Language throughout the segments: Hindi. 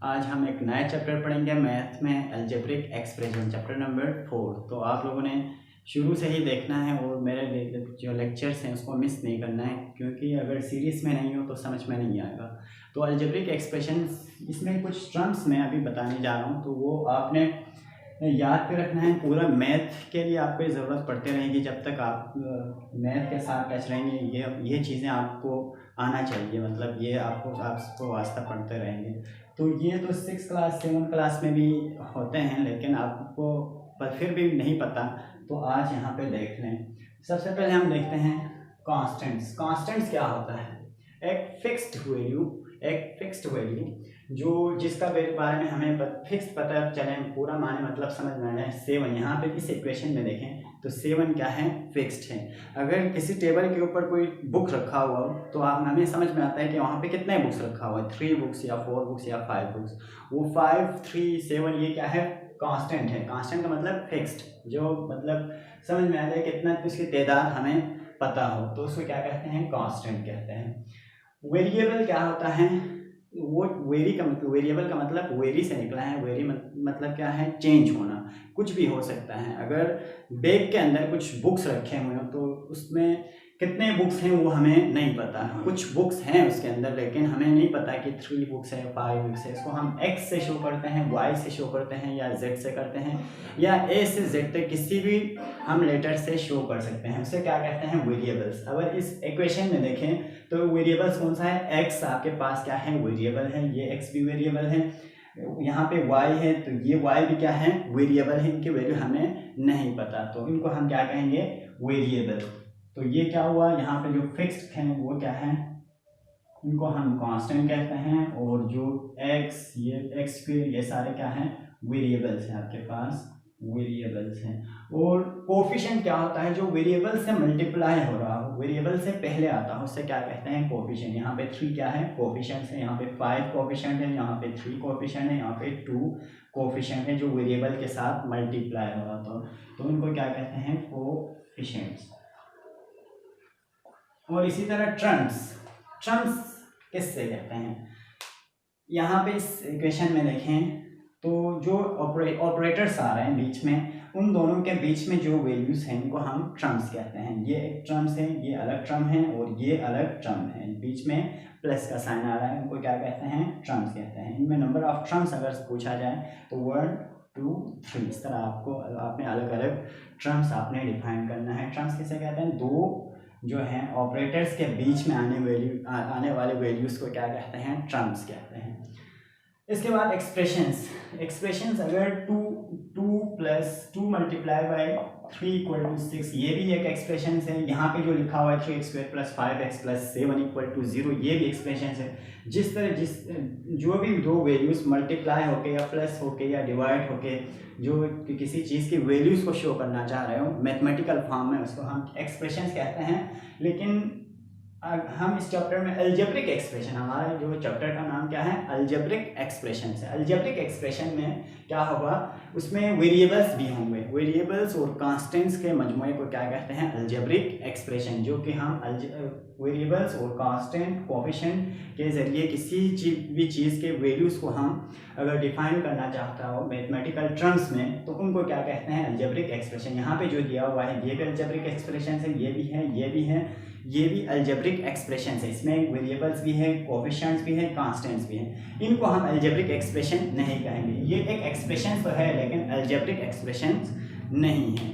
आज हम एक नया चैप्टर पढ़ेंगे मैथ में अलजेब्रिक एक्सप्रेशन चैप्टर नंबर 4। तो आप लोगों ने शुरू से ही देखना है और मेरे जो लेक्चर्स हैं उसको मिस नहीं करना है, क्योंकि अगर सीरीज में नहीं हो तो समझ में नहीं आएगा। तो अलजेब्रिक एक्सप्रेशन इसमें कुछ टर्म्स मैं अभी बताने जा रहा हूँ, तो वो आपने याद पे रखना है। पूरा मैथ के लिए आपको ज़रूरत पड़ती रहेगी जब तक आप मैथ के साथ टच रहेंगे। ये चीज़ें आपको आना चाहिए, मतलब ये आपको वास्ता पढ़ते रहेंगे। तो ये तो 6 क्लास 7 क्लास में भी होते हैं, लेकिन आपको पर फिर भी नहीं पता तो आज यहाँ पे देख लें। सबसे पहले हम देखते हैं कांस्टेंट्स क्या होता है? एक फिक्स्ड वैल्यू जो जिसका बारे में हमें फिक्स पता चले, पूरा माने मतलब समझ में आ जाए। 7 यहाँ पे इस इक्वेशन में देखें तो 7 क्या है? फिक्स्ड है। अगर किसी टेबल के ऊपर कोई बुक रखा हुआ हो तो हमें समझ में आता है कि वहाँ पे कितने बुक्स रखा हुआ है, 3 बुक्स या 4 बुक्स या 5 बुक्स। वो 5, 3, 7 ये क्या है? कांस्टेंट है। कांस्टेंट का मतलब फिक्स्ड, जो मतलब समझ में आ जाए कितना उसकी तादाद हमें पता हो तो उसको क्या कहते हैं? कांस्टेंट कहते हैं। वेरिएबल क्या होता है? वो वेरिएबल का मतलब वेरी से निकला है। वेरी मतलब क्या है? चेंज होना, कुछ भी हो सकता है। अगर बैग के अंदर कुछ बुक्स रखे हुए हो तो उसमें कितने बुक्स हैं वो हमें नहीं पता। कुछ बुक्स हैं उसके अंदर लेकिन हमें नहीं पता कि 3 बुक्स है, 5 बुक्स है। इसको हम x से शो करते हैं, y से शो करते हैं, या z से करते हैं, या a से z तक किसी भी हम लेटर से शो कर सकते हैं। उसे क्या कहते हैं? वेरिएबल्स। अगर इस इक्वेशन में देखें तो वेरिएबल्स कौन सा है? x आपके पास क्या है? वेरिएबल है। ये x भी वेरिएबल है। यहाँ पे y है तो ये y भी क्या है? वेरिएबल है। इनकी वैल्यू हमें नहीं पता तो इनको हम क्या कहेंगे? वेरिएबल। तो ये क्या हुआ? यहाँ पे जो फिक्स्ड है वो क्या है? इनको हम कांस्टेंट कहते हैं। और जो x, ये x स्क्वायर, ये सारे क्या हैं? वेरिएबल्स हैं। आपके पास वेरिएबल्स हैं। और कोफिशिएंट क्या होता है? जो वेरिएबल से मल्टीप्लाई हो रहा हो, वेरिएबल से पहले आता हो, उससे क्या कहते हैं? कोफिशिएंट। यहाँ पे 3 क्या है? कोफिशिएंट्स है। यहाँ पे 5 कोफिशिएंट है, यहाँ पे 3 कोफिशिएंट है, यहाँ पे 2 कोफिशिएंट है जो वेरिएबल के साथ मल्टीप्लाई हो रहा था। तो उनको क्या कहते हैं? कोफिशिएंट्स। और इसी तरह ट्रम्स किससे कहते हैं? यहाँ पे इस इक्वेशन में देखें तो जो ऑपरेटर्स आ रहे हैं बीच में, उन दोनों के बीच में जो वैल्यूज हैं इनको हम ट्रम्स कहते हैं। ये एक ट्रम्स है, ये अलग ट्रम है, और ये अलग ट्रम है। बीच में प्लस का साइन आ रहा है, उनको क्या कहते हैं? ट्रम्स कहते हैं। इनमें नंबर ऑफ ट्रम्स अगर पूछा जाए तो 1, 2, 3 इस तरह आपने अलग अलग ट्रम्स आपने डिफाइन करना है। ट्रम्स किसे कहते हैं? दो जो हैं ऑपरेटर्स के बीच में आने वाले वैल्यूज को क्या कहते हैं? ट्रम्स कहते हैं। इसके बाद एक्सप्रेशंस अगर 2 + 2 × 3 = 6, ये भी एक एक्सप्रेशन है। यहाँ पे जो लिखा हुआ है 3x² + 5x + 7 = 0, ये भी एक्सप्रेशन है। जो भी दो वैल्यूज मल्टीप्लाई होके या प्लस होके या डिवाइड होके जो किसी चीज़ की वैल्यूज को शो करना चाह रहे हो मैथमेटिकल फॉर्म में, उसको हम एक्सप्रेशंस कहते हैं। लेकिन हम इस चैप्टर में अलजेब्रिक एक्सप्रेशन, हमारा जो चैप्टर का नाम क्या है? अलजेब्रिक एक्सप्रेशन है। अलजेब्रिक एक्सप्रेशन में क्या होगा? उसमें वेरिएबल्स भी होंगे। वेरिएबल्स और कांस्टेंट्स के मजमूए को क्या कहते हैं? Algebraic expression. जो कि हम वेरिएबल्स और कांस्टेंट कोफिशिएंट के जरिए किसी भी चीज़ के वैल्यूज़ को हम अगर डिफाइन करना चाहता हो मैथमेटिकल टर्म्स में तो उनको क्या कहते हैं? Algebraic expression. यहाँ पे जो दिया हुआ है ये भी अलजेब्रिक एक्सप्रेशन है, ये भी है, ये भी है, ये भी अलजेब्रिक एक्सप्रेशन है। इसमें वेरिएबल्स भी है, कोफिशिएंट्स भी है, कांस्टेंट्स भी हैं। इनको हम अलजेब्रिक एक्सप्रेशन नहीं कहेंगे। ये एक एक्सप्रेशन तो है लेकिन अलजेब्रिक एक्सप्रेशन नहीं है।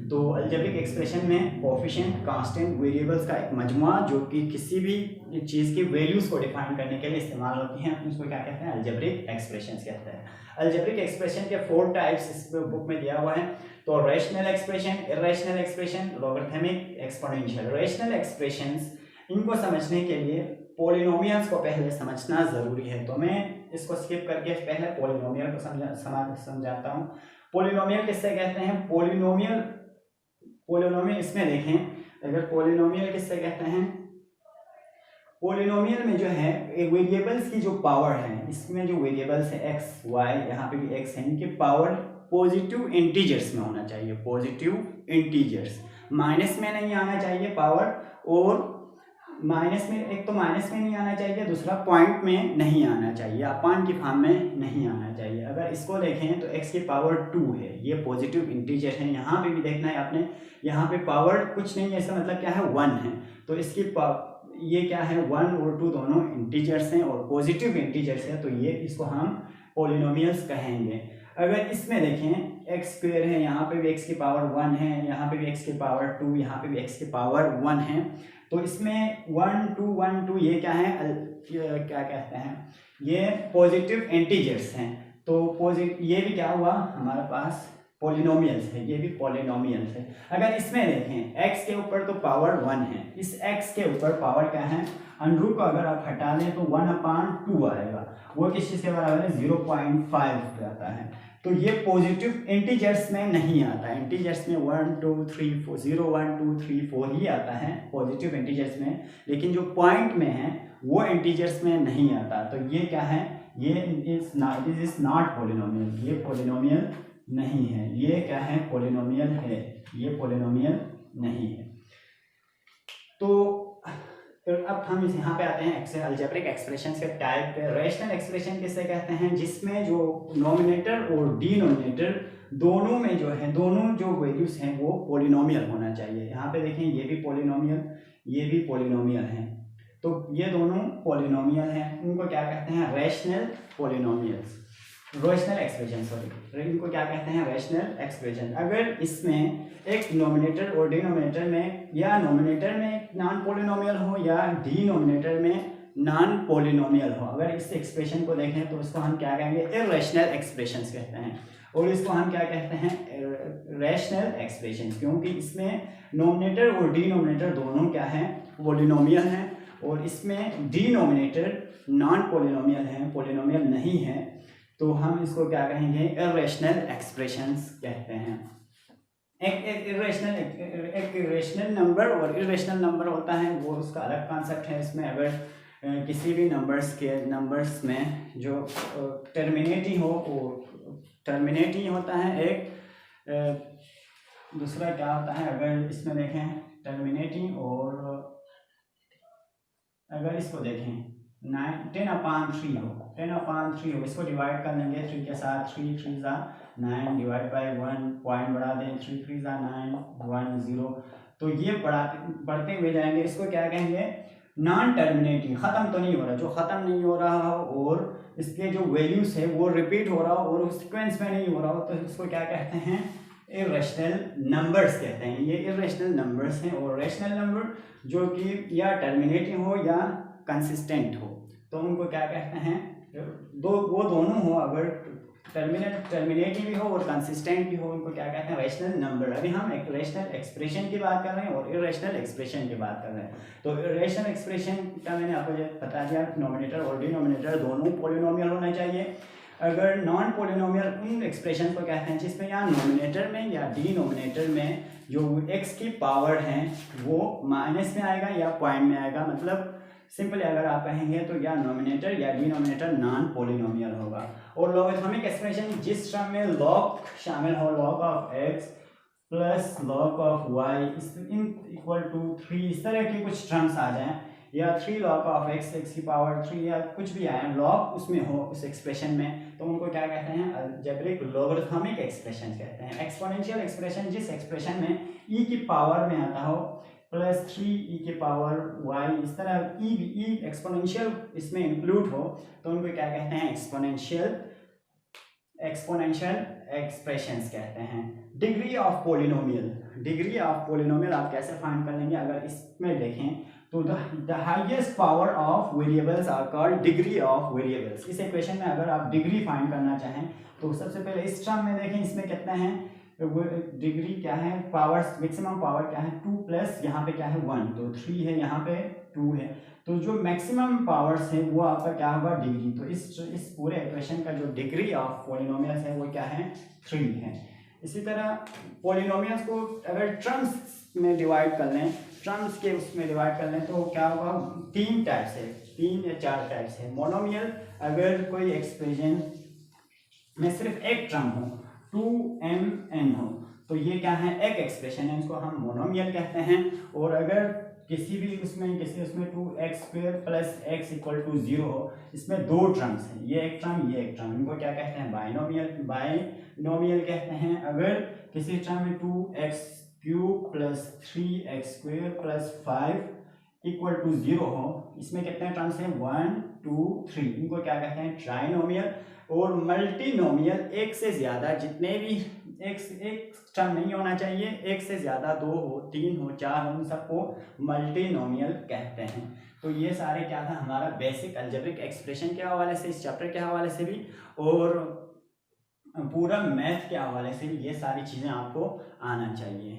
तो अलजेब्रिक एक्सप्रेशन में कोफिशिएंट, कांस्टेंट, वेरिएबल्स का एक मजमुआ जो कि किसी भी चीज़ की वैल्यूज़ को डिफाइन करने के लिए इस्तेमाल होती हैं, उसको क्या कहते हैं? अलजेब्रिक एक्सप्रेशंस कहते हैं। अलजेब्रिक एक्सप्रेशन के 4 टाइप्स इस बुक में दिया हुआ है। तो rational expression, irrational expression, logarithmic, exponential. Rational expressions, इनको समझने के लिए पॉलिनोमियल्स को पहले समझना ज़रूरी है। तो मैं इसको स्किप करके पहले पॉलिनोमियल को समझाता हूँ। पॉलिनोमियल किससे कहते हैं? पॉलिनोमियल इसमें देखें, अगर पॉलिनोमियल किससे कहते हैं? पॉलिनोमियल में जो है वेरिएबल्स की जो पावर है, इसमें जो वेरिएबल्स है x, y, यहाँ पे भी x है, इनकी पावर पॉजिटिव इंटीजर्स में होना चाहिए। पॉजिटिव इंटीजर्स, माइनस में नहीं आना चाहिए पावर, और माइनस में, एक तो माइनस में नहीं आना चाहिए, दूसरा पॉइंट में नहीं आना चाहिए, अपान की फॉर्म में नहीं आना चाहिए। अगर इसको देखें तो x की पावर 2 है, ये पॉजिटिव इंटीजर है। यहाँ पे भी देखना है आपने, यहाँ पे पावर कुछ नहीं है, इसका मतलब क्या है 1 है। तो इसकी ये क्या है 1 और 2 दोनों इंटीजर्स हैं और पॉजिटिव इंटीजर्स है, तो ये इसको हम पॉलिनोमियल्स कहेंगे। अगर इसमें देखें x स्क्वायर है, यहाँ पे भी x की पावर 1 है, यहाँ पे भी x की पावर 2, यहाँ पे भी x की पावर 1 है। तो इसमें 1 2 1 2 ये क्या है, क्या कहते हैं, ये पॉजिटिव इंटीजर्स हैं। तो ये भी क्या हुआ हमारे पास पॉलिनोमियल्स है, ये भी पॉलिनोमियल्स है। अगर इसमें देखें x के ऊपर तो पावर 1 है, इस x के ऊपर पावर क्या है, अंडर को अगर आप हटा दें तो 1/2 आएगा, वो किस चीज़ के बराबर है 0.5 आता है। तो ये पॉजिटिव इंटीजर्स में नहीं आता है, इंटीजर्स में 1 2 3 4 0 1 2 3 4 ही आता है पॉजिटिव इंटीजर्स में, लेकिन जो पॉइंट में है वो इंटीजर्स में नहीं आता। तो ये क्या है, ये इज नॉट पॉलिनोमियल, ये पॉलिनोमियल नहीं है। ये क्या है, पॉलिनोमियल है, ये पॉलिनोमियल नहीं है। तो फिर अब हम यहाँ पे आते हैं अलजेब्रिक एक्सप्रेशंस के टाइप पे। रैशनल एक्सप्रेशन किसे कहते हैं, जिसमें जो नोमिनेटर और डिनोमिनेटर दोनों में जो है, दोनों जो वैल्यूज हैं वो पॉलिनोमियल होना चाहिए। यहाँ पे देखें ये भी पॉलिनोमियल, ये भी पॉलिनोमियल है, तो ये दोनों पॉलिनोमियल हैं। उनको क्या कहते हैं, rational polynomials, rational expression, sorry, इनको क्या कहते हैं, रैशनल एक्सप्रेशन। अगर इसमें एक नोमिनेटर और डिनोमिनेटर में, या नोमिनेटर में नॉन पॉलिनोमियल हो या डिनोमिनेटर में नॉन पॉलिनोमियल हो, अगर इस एक्सप्रेशन को देखें तो उसको हम क्या कहेंगे, इररेशनल एक्सप्रेशंस कहते हैं। और इसको हम क्या कहते हैं, रैशनल एक्सप्रेशन, क्योंकि इसमें नोमिनेटर और डिनोमिनेटर दोनों क्या है, पॉलिनोमियल हैं, और इसमें डिनोमिनेटर नॉन पॉलिनोमियल है, पॉलिनोमियल नहीं है। तो हम इसको क्या कहेंगे, इररेशनल एक्सप्रेशंस कहते हैं। एक इरेशनल नंबर और इरेशनल नंबर होता है, वो उसका अलग कॉन्सेप्ट है। इसमें अगर किसी भी नंबर्स में जो टर्मिनेटिंग हो, वो टर्मिनेटिंग होता है एक, दूसरा क्या होता है, अगर इसमें देखें टर्मिनेटिंग, और अगर इसको देखें 10/3 हो, 10/3 हो, इसको डिवाइड कर लेंगे 3 के साथ, 3 3 ज़ा 9 डिवाइड बाय 1, पॉइंट बढ़ा दें, 3 3 ज़ा 9 1 0, तो ये बढ़ते हुए जाएंगे। इसको क्या कहेंगे, नॉन टर्मिनेटिंग, ख़त्म तो नहीं हो रहा, जो ख़त्म नहीं हो रहा हो और इसके जो वैल्यूज़ है वो रिपीट हो रहा हो और सीक्वेंस में नहीं हो रहा हो, तो इसको क्या कहते हैं, इरेशनल नंबर्स कहते हैं। ये इरेशनल नंबर्स हैं। और रेशनल नंबर जो कि या टर्मिनेटिंग हो या कंसिस्टेंट हो, तो उनको क्या कहते हैं, वो दोनों हो, अगर टर्मिनेटिंग भी हो और कंसिस्टेंट भी हो, उनको क्या कहते हैं, रैशनल नंबर। अभी हम एक रैशनल एक्सप्रेशन की बात कर रहे हैं और इरेशनल एक्सप्रेशन की बात कर रहे हैं। तो रैशनल एक्सप्रेशन का मैंने आपको बता दिया, नोमिनेटर और डिनोमिनेटर दोनों पॉलिनोमियल होना चाहिए। अगर नॉन पॉलिनोमियल उन एक्सप्रेशन को कहते हैं जिसमें या नोमिनेटर में या डिनोमिनेटर में जो x की पावर है वो माइनस में आएगा या पॉइंट में आएगा। मतलब सिंपली अगर आप कहेंगे तो या नोमिनेटर या डिनोमिनेटर नॉन पॉलिनोमियल होगा। और लॉगरिथमिक एक्सप्रेशन जिस टर्म में लॉग शामिल हो, log of x plus log of y in equal to 3, इस तरह के कुछ टर्म्स आ जाएं, या 3 लॉग ऑफ x, x की पावर 3 या कुछ भी आए, लॉग उसमें हो उस एक्सप्रेशन में, तो उनको क्या कहते हैं, अलजेब्रिक लॉगरिथमिक एक्सप्रेशन कहते हैं। एक्सपोनेंशियल एक्सप्रेशन जिस एक्सप्रेशन में e की पावर में आता हो प्लस 3e की पावर y, इस तरह e एक्सपोनेंशियल इसमें इंक्लूड हो, तो उनको क्या कहते हैं, एक्सपोनेंशियल एक्सप्रेशंस कहते हैं। डिग्री ऑफ पॉलिनोमियल आप कैसे फाइंड कर लेंगे, अगर इसमें देखें तो the highest power of variables are called degree of variables. इस इक्वेशन में अगर आप डिग्री फाइंड करना चाहें तो सबसे पहले इस टर्म में देखें, इसमें कितना है, डिग्री क्या है, पावर, मैक्सिमम पावर क्या है 2 प्लस यहाँ पे क्या है 1, तो 3 है, यहाँ पे 2 है, तो जो मैक्सिमम पावर्स है वो आपका क्या होगा, डिग्री। तो इस पूरे इक्वेशन का जो डिग्री ऑफ पॉलिनोमियल्स है वो क्या है, 3 है। इसी तरह पॉलिनोमियल्स को अगर टर्म्स में डिवाइड कर लें, टर्म्स के उसमें डिवाइड कर लें तो क्या होगा, 3 टाइप्स है, 3 या 4 टाइप्स है। मोनोमियल, अगर कोई एक्सप्रेशन में सिर्फ एक टर्म हो, 2mn हो, तो ये क्या है, एक एक्सप्रेशन है, इसको हम मोनोमियल कहते हैं। और अगर किसी उसमें 2x² plus x equal to 0 हो, इसमें दो टर्म्स हैं, ये एक टर्म, इनको क्या कहते हैं, बाइनोमियल कहते हैं। अगर किसी टर्म में 2x³ plus 3x² plus 5 equal to 0 हो, इसमें कितने टर्म्स हैं, 1 2 3, इनको क्या कहते हैं, ट्राइनोमियल। और मल्टीनोमियल एक से ज्यादा, जितने भी एक टर्म नहीं होना चाहिए, एक से ज्यादा, 2 हो, 3 हो, 4 हो, इन सबको मल्टीनोमियल कहते हैं। तो ये सारे क्या था हमारा बेसिक अलजेब्रिक एक्सप्रेशन के हवाले से, इस चैप्टर के हवाले से भी और पूरा मैथ के हवाले से भी ये सारी चीजें आपको आना चाहिए।